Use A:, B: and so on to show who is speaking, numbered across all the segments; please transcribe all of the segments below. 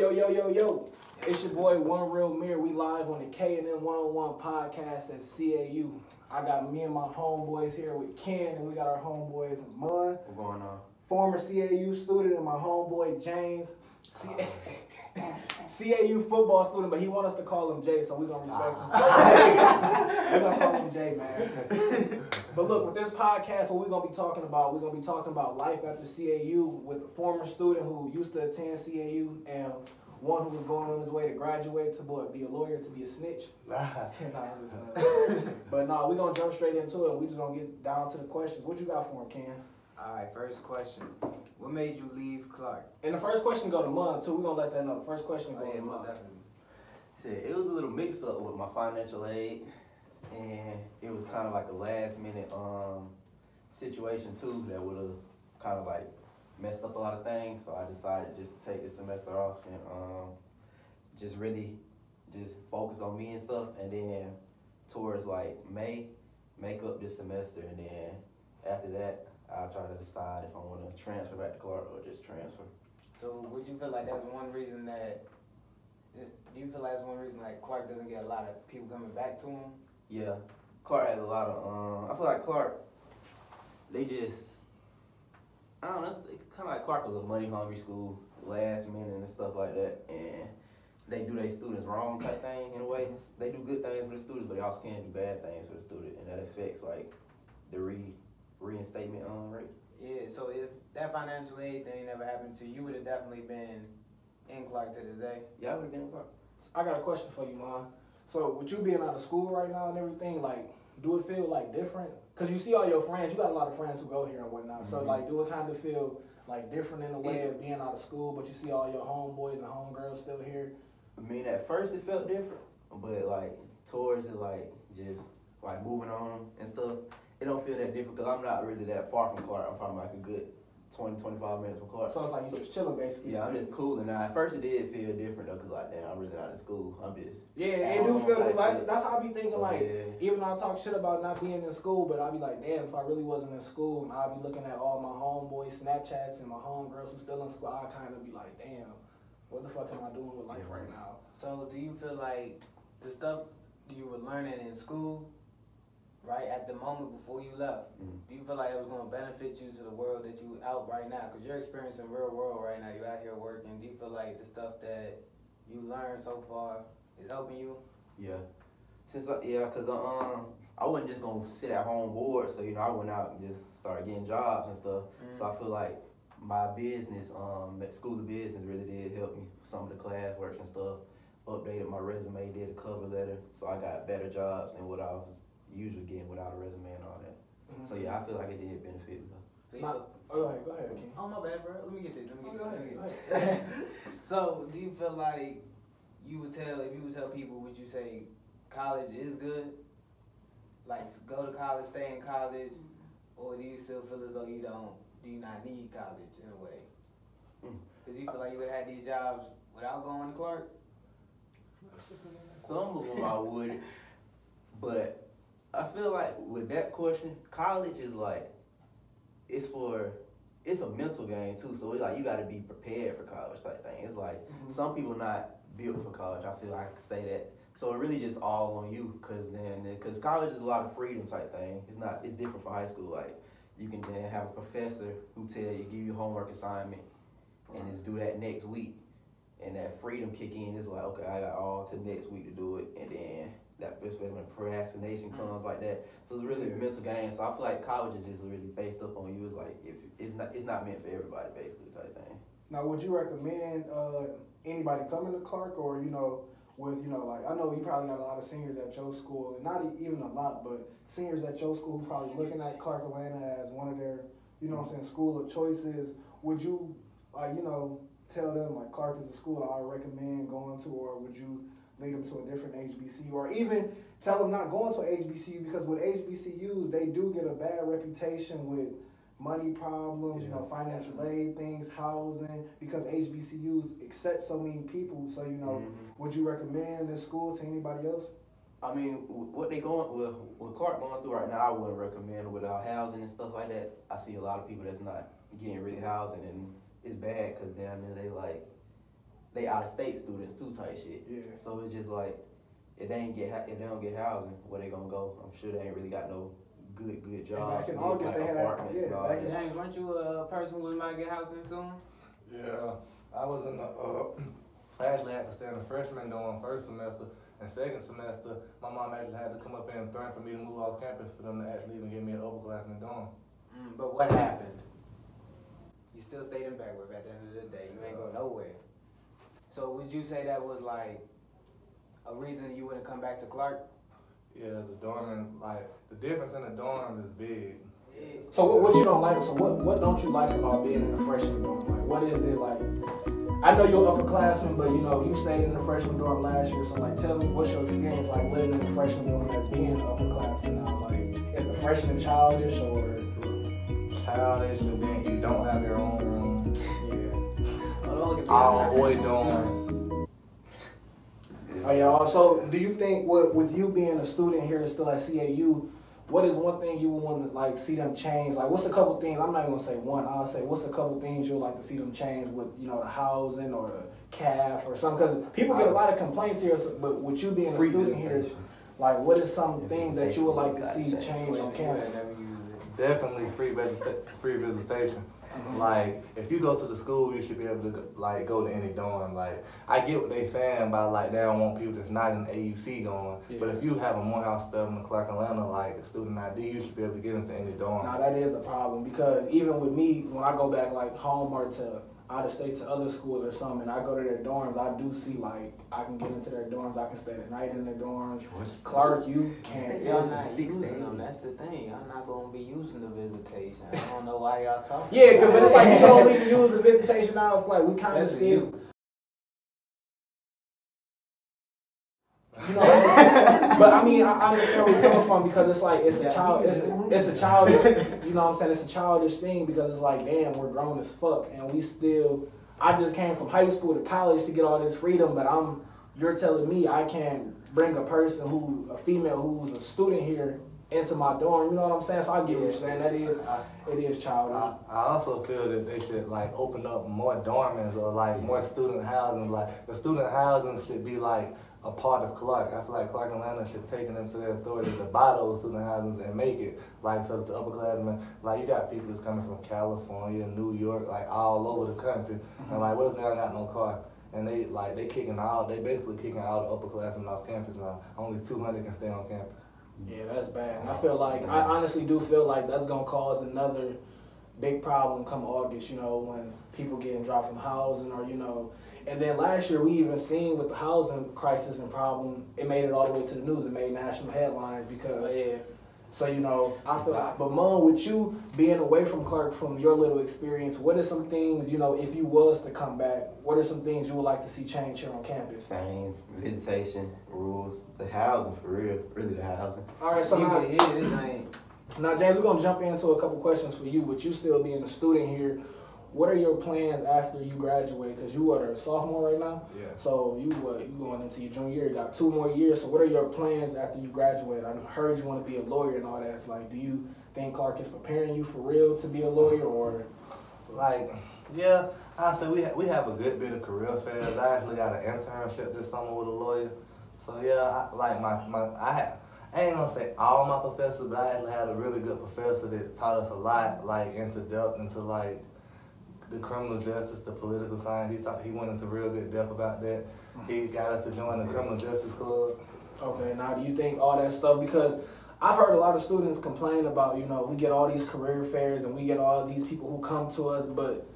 A: Yo, yo, yo, yo. It's your boy, One Real Mirror. We live on the K&M 101 podcast at CAU. I got me and my homeboys here with Ken, and we got our homeboys Mun.
B: What's going on?
A: Former CAU student, and my homeboy James. CAU football student, but he want us to call him Jay, so we're going to respect him. We're going to call him Jay, man. But look, with this podcast, what we're going to be talking about, we're going to be talking about life after CAU with a former student who used to attend CAU and one who was going on his way to graduate to be a lawyer, to be a snitch. But no, we're going to jump straight into it. We're just going to get down to the questions. What you got for him, Ken?
C: All right, first question. What made you leave Clark?
A: And the first question go to Mun, too. We're going to let that know. The first question go to Mun.
B: Shit, it was a little mix up with my financial aid, and it was kind of like a last minute situation too that would have kind of like messed up a lot of things. So I decided just to take the semester off and just really just focus on me and stuff, and then towards like May, make up this semester, and then after that I'll try to decide if I want to transfer back to Clark or just transfer.
C: So would you feel like that's one reason that, do you feel like that's one reason like Clark doesn't get a lot of people coming back to him?
B: Yeah, Clark has a lot of, I feel like Clark, they just, I don't know, it's kind of like Clark was a money hungry school, last minute and stuff like that, and they do their students wrong type thing in a way. They do good things for the students, but they also can do bad things for the student, and that affects like the reinstatement rate.
C: Yeah, so if that financial aid thing never happened to you, you would have definitely been in Clark to this day.
B: Yeah, I would have been in Clark.
A: I got a question for you, Mon. So with you being out of school right now and everything, like, do it feel like different? Because you see all your friends, you got a lot of friends who go here and whatnot. Mm-hmm. So like, do it kind of feel like different in a way of being out of school, but you see all your homeboys and homegirls still here?
B: I mean, at first it felt different, but like towards it, like just like moving on and stuff, it don't feel that different because I'm not really that far from Clark. I'm probably like a good 20, 25 minutes from Clark.
A: So it's like you just chilling basically.
B: Yeah, I'm just cooling now. At first it did feel different though, cause like, damn, I'm really not in school. I'm just.
A: Yeah, it do feel like, that's how I be thinking,
B: So,
A: like,
B: yeah.
A: even though I talk shit about not being in school, but I be like, damn, if I really wasn't in school, and I be looking at all my homeboys Snapchats and my homegirls who still in school, I kind of be like, damn, what the fuck am I doing with life right now?
C: So do you feel like the stuff you were learning in school, right, at the moment before you left, do you feel like it was going to benefit you to the world that you out right now? Because you're experiencing real world right now. You're out here working. Do you feel like the stuff that you learned so far is helping you?
B: Yeah. Cause I wasn't just gonna sit at home bored. So I went out and just started getting jobs and stuff. So I feel like my business, at School of Business, really did help me with some of the class work and stuff. Updated my resume, did a cover letter, so I got better jobs than what I was usually getting without a resume and all that. So yeah, I feel like it did benefit me.
A: Go ahead, King.
C: Oh, my bad, bro. Let me get to it.
A: Go ahead.
C: So, do you feel like if you would tell people, would you say college is good? Like, go to college, stay in college, or do you still feel as though do you not need college in a way? Because you feel like you would have had these jobs without going to Clark?
B: Some of them I would, but I feel like with that question, college is like, it's a mental game too. So it's like you got to be prepared for college type thing. It's like some people not built for college. I feel like I could say that. So it really just all on you, cause college is a lot of freedom type thing. It's different from high school. Like you can then have a professor who give you homework assignment, and just do that next week. And that freedom kick in, it's like, okay, I got all to next week to do it, and then that's when procrastination comes like that. So it's really a mental game. So I feel like college is just really based up on you. It's like if it's not meant for everybody, basically type thing.
A: Now, would you recommend anybody coming to Clark, or like I know you probably got a lot of seniors at your school, and not even a lot, but seniors at your school who probably looking at Clark Atlanta as one of their, school of choices. Would you, tell them like Clark is a school I would recommend going to, or would you lead them to a different HBCU, or even tell them not going to an HBCU, because with HBCUs they do get a bad reputation with money problems, financial aid things, housing, because HBCUs accept so many people. So would you recommend this school to anybody else?
B: I mean, what Clark going through right now, I wouldn't recommend it without housing and stuff like that. I see a lot of people that's not getting really housing, and it's bad because down there they like they out of state students too type shit.
A: Yeah.
B: So it's just like if they don't get housing, where they gonna go? I'm sure they ain't really got no good jobs.
A: Back in August, they had
B: apartments and all that.
C: James, weren't you a person who might get housing soon?
D: Yeah, I was in the, I actually had to stay in the freshman dorm first semester, and second semester, my mom actually had to come up here and threaten for me to move off campus for them to actually even give me an upperclassman dorm.
C: But what happened? You still stayed in Backward at the end of the day. You ain't go nowhere. So would you say that was like a reason you wouldn't come back to Clark?
D: Yeah, the dorm and like the difference in the dorm is big.
A: So what you don't like? So what don't you like about being in the freshman dorm? Like what is it like? I know you're upperclassman, but you know you stayed in the freshman dorm last year. So like, tell me what's your experience like living in the freshman dorm as being upperclassman now? Like, is the freshman childish or?
D: Childish, and then you don't have your own room.
C: Yeah.
D: All boy dorm.
A: Oh yeah. So do you think with you being a student here still at CAU? What is one thing you would want to like see them change? Like, what's a couple things? I'm not even gonna say one. I'll say what's a couple things you'd like to see them change with, you know, the housing or the CAF or something? Because people get a lot of complaints here. But with you being a student here, like, what is some things that you would like to see change on campus?
D: Definitely free visitation. Like, if you go to the school, you should be able to like go to any dorm. Like, I get what they saying about like they don't want people that's not in AUC going. Yeah. But if you have a Morehouse, Spelman, Clark, Atlanta, like a student ID, you should be able to get into any dorm.
A: Now that is a problem because even with me, when I go back like home or to out of state to other schools or something, and I go to their dorms, I do see like I can get into their dorms, I can stay the night in their dorms. Clark, you can't.
C: Y'all not using them. That's the thing. I'm not gonna be using the visitation. I don't know why y'all talking.
A: Yeah, but it's like you don't even use the visitation now. It's like we kind of still. You know, but I mean, I understand where you're coming from because it's like it's a child, it's a childish, you know what I'm saying? It's a childish thing because it's like, damn, we're grown as fuck and we still. I just came from high school to college to get all this freedom, but you're telling me I can't bring a person a female who's a student here into my dorm. You know what I'm saying? So I get what you're saying. It is childish.
D: I also feel that they should like open up more dormants or like more student housing. Like the student housing should be like a part of Clark. I feel like Clark and Atlanta should take it into their authority to buy those student houses and make it like so that the upperclassmen, like you got people that's coming from California, New York, like all over the country, and like what if they don't got no car? And they basically kicking all the upperclassmen off campus now. Only 200 can stay on campus.
A: Yeah, that's bad. And I feel like I honestly do feel like that's gonna cause another big problem come August, you know, when people getting dropped from housing or, you know. And then last year we even seen with the housing crisis and problem, it made it all the way to the news. It made national headlines because, so, you know, I feel like, but Mom, with you being away from Clark from your little experience, what are some things, you know, if you was to come back, what are some things you would like to see change here on campus?
B: Same visitation, rules, the housing for real, really the housing.
A: All right, so now James, we're going to jump into a couple questions for you. With you still being a student here, what are your plans after you graduate? Because you are a sophomore right now.
D: Yeah.
A: So you going into your junior year. You got 2 more years. So what are your plans after you graduate? I heard you want to be a lawyer and all that. It's like, do you think Clark is preparing you for real to be a lawyer or?
D: Like, yeah, I say we have a good bit of career fairs. I actually got an internship this summer with a lawyer. So yeah, I ain't gonna say all my professors, but I actually had a really good professor that taught us a lot, like into depth into like the criminal justice, the political science. He went into real good depth about that. He got us to join the criminal justice club.
A: Okay, now do you think all that stuff, because I've heard a lot of students complain about, you know, we get all these career fairs and we get all these people who come to us, but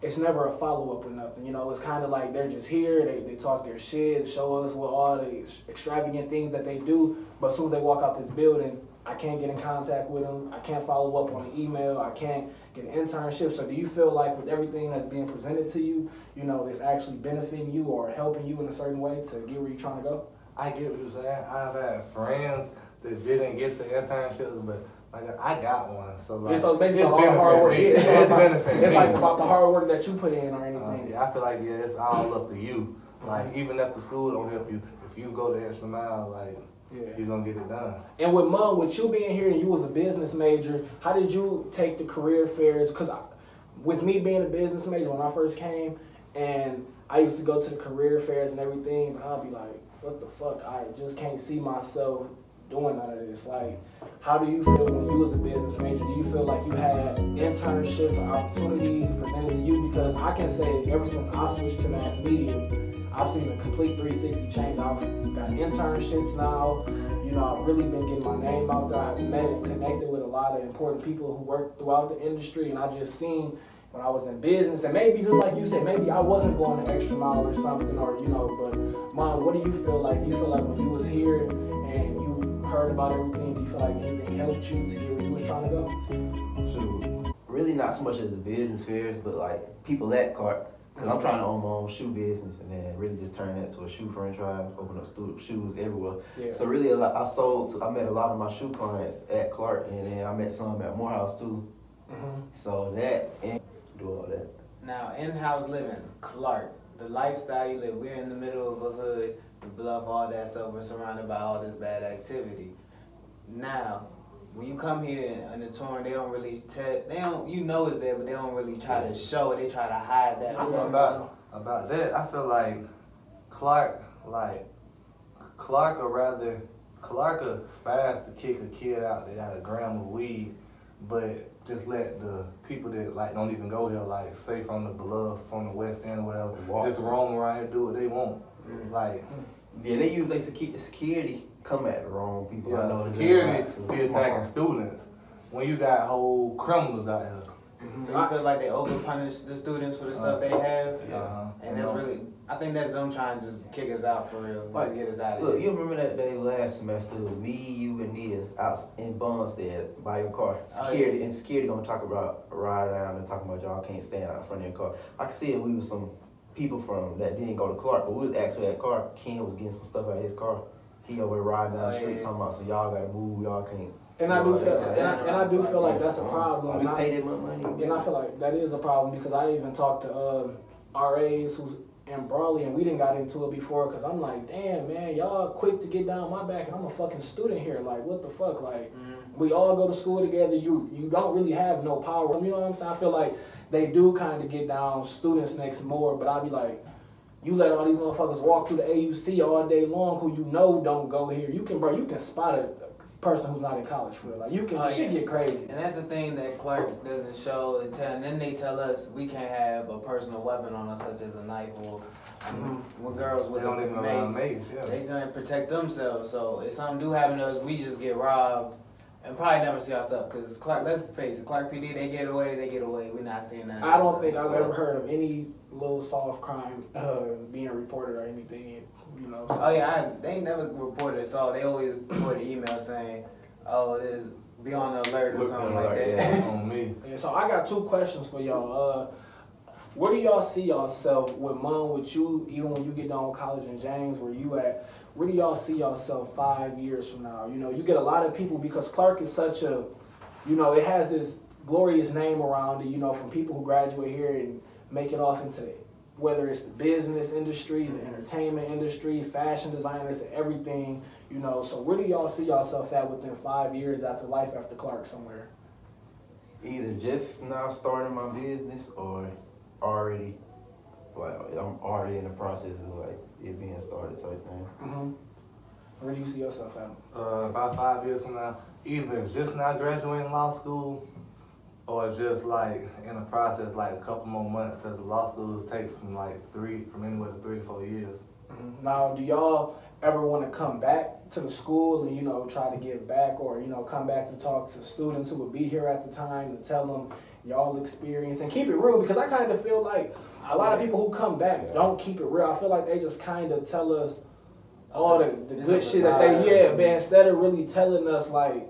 A: it's never a follow-up or nothing. You know, it's kind of like they're just here, they talk their shit, show us what all the extravagant things that they do, but as soon as they walk out this building, I can't get in contact with them, I can't follow up on an email, I can't get an internship. So do you feel like with everything that's being presented to you, you know, it's actually benefiting you or helping you in a certain way to get where you're trying to go?
D: I get what you're saying. I've had friends that didn't get the internships, but like I got one. So like,
A: so basically all the hard work.
D: It's
A: It's like about the hard work that you put in or anything.
D: Yeah, I feel like it's all up to you. Like even if the school don't help you, if you go the extra mile, like you're gonna get it done.
A: And with Mom, with you being here and you was a business major, how did you take the career fairs? Because with me being a business major when I first came, and I used to go to the career fairs and everything, but I'll be like, what the fuck? I just can't see myself doing none of this. Like, how do you feel when you was a business major? Do you feel like you had internships or opportunities presented to you? Because I can say ever since I switched to mass media, I've seen a complete 360 change. I've got internships now. You know, I've really been getting my name out there. I've met and connected with a lot of important people who work throughout the industry, and I just seen when I was in business, and maybe just like you said, maybe I wasn't going the extra mile or something, or you know, but Mom, what do you feel like? Do you feel like when you was here and you heard about everything, do you feel like anything helped you to get where you was trying to go?
B: Shoot, really not so much as the business fairs, but like people at Clark. Cause I'm trying to own my own shoe business and then really just turn that to a shoe franchise, open up shoes everywhere. Yeah. So really, I met a lot of my shoe clients at Clark, and then I met some at Morehouse too. Mm-hmm. So that and do all that.
C: Now, in-house living, Clark, the lifestyle you live. We're in the middle of a hood, the bluff, all that stuff. We're surrounded by all this bad activity. Now, when you come here on the tour, they don't really you know it's there, but they don't really try to show it. They try to hide that.
D: I feel about that. I feel like Clark is fast to kick a kid out that got a gram of weed, but just let the people that like don't even go here, like say from the bluff, from the West End or whatever, just roam around here, do what they want. Like,
B: yeah, they use security come at the wrong people.
D: Yeah,
B: I know
D: security be attacking students when you got whole criminals out here.
C: Mm-hmm. Do you feel like they over-punish the students for the stuff they have? And that's really, I think that's them trying to just kick us out for real, just get us out of here.
B: Look, you remember that day last semester, me, you, and Nia out in Bondstead by your car. Security and security gonna talk about ride around and talking about y'all can't stand out in front of your car. I could see it. We was some people from that didn't go to Clark, but we was actually at Clark. Ken was getting some stuff out of his car. He over riding down the street talking about, so y'all gotta move, y'all can't.
A: And I do feel like that's a problem.
B: We pay that money.
A: And I feel like that is a problem because I even talked to RAs who's in Brawley, and we didn't got into it before because I'm like, damn, man, y'all quick to get down my back, and I'm a fucking student here. Like, what the fuck? Like, we all go to school together. You don't really have no power. You know what I'm saying? I feel like they do kind of get down students next more, but I'd be like, you let all these motherfuckers walk through the AUC all day long who you know don't go here. You can spot a person who's not in college for real. Like, you can, shit get crazy.
C: And that's the thing that Clark doesn't show. And then they tell us we can't have a personal weapon on us, such as a knife or when girls with a mace, they gonna protect themselves. So if something do happen to us, we just get robbed and probably never see our stuff. Because Clark, let's face it, Clark PD, they get away. We're not seeing that.
A: I don't think I've ever heard of any little soft crime being reported or anything. You know. So.
C: Oh yeah, they never reported assault. They always report an email saying, "Oh, this be on the alert" or something like that.
D: Yeah, on me.
A: Yeah, so I got two questions for y'all. Where do y'all see yourself with Mom, with you, even when you get done with college in James, where you at? Where do y'all see yourself 5 years from now? You know, you get a lot of people because Clark is such a, you know, it has this glorious name around it. You know, from people who graduate here and make it off into whether it's the business industry, the entertainment industry, fashion designers, and everything, you know. So where do y'all see yourself at within 5 years after life after Clark somewhere?
B: Either just now starting my business or already, like, I'm already in the process of like it being started type thing.
A: Mm-hmm. Where do you see yourself at?
D: About 5 years from now, either just now graduating law school or just like in the process, like a couple more months, because the law schools takes from anywhere to 3 to 4 years.
A: Mm-hmm. Now, do y'all ever want to come back to the school and, you know, try to give back, or, you know, come back to talk to students who would be here at the time to tell them y'all experience and keep it real? Because I kind of feel like a lot of people who come back don't keep it real. I feel like they just kind of tell us all the good shit that they, instead of really telling us like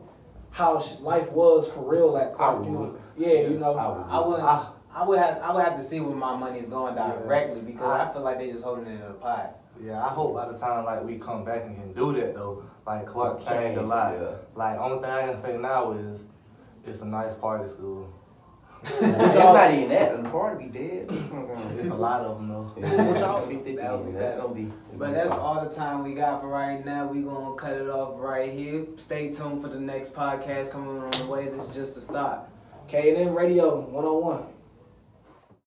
A: how life was for real at Clark, you know. Yeah, you know.
C: I would have to see where my money is going directly because I feel like they just holding it in a pot.
D: Yeah, I hope by the time like we come back and can do that though, like Clark changed a lot. Yeah. Like only thing I can say now is it's a nice party school.
B: It's not even that. The party be dead.
D: It's a lot of them though.
B: That's gonna be.
C: But that's all the time we got for right now. We gonna cut it off right here. Stay tuned for the next podcast coming on the way. This is just a start.
A: K&M Radio 101.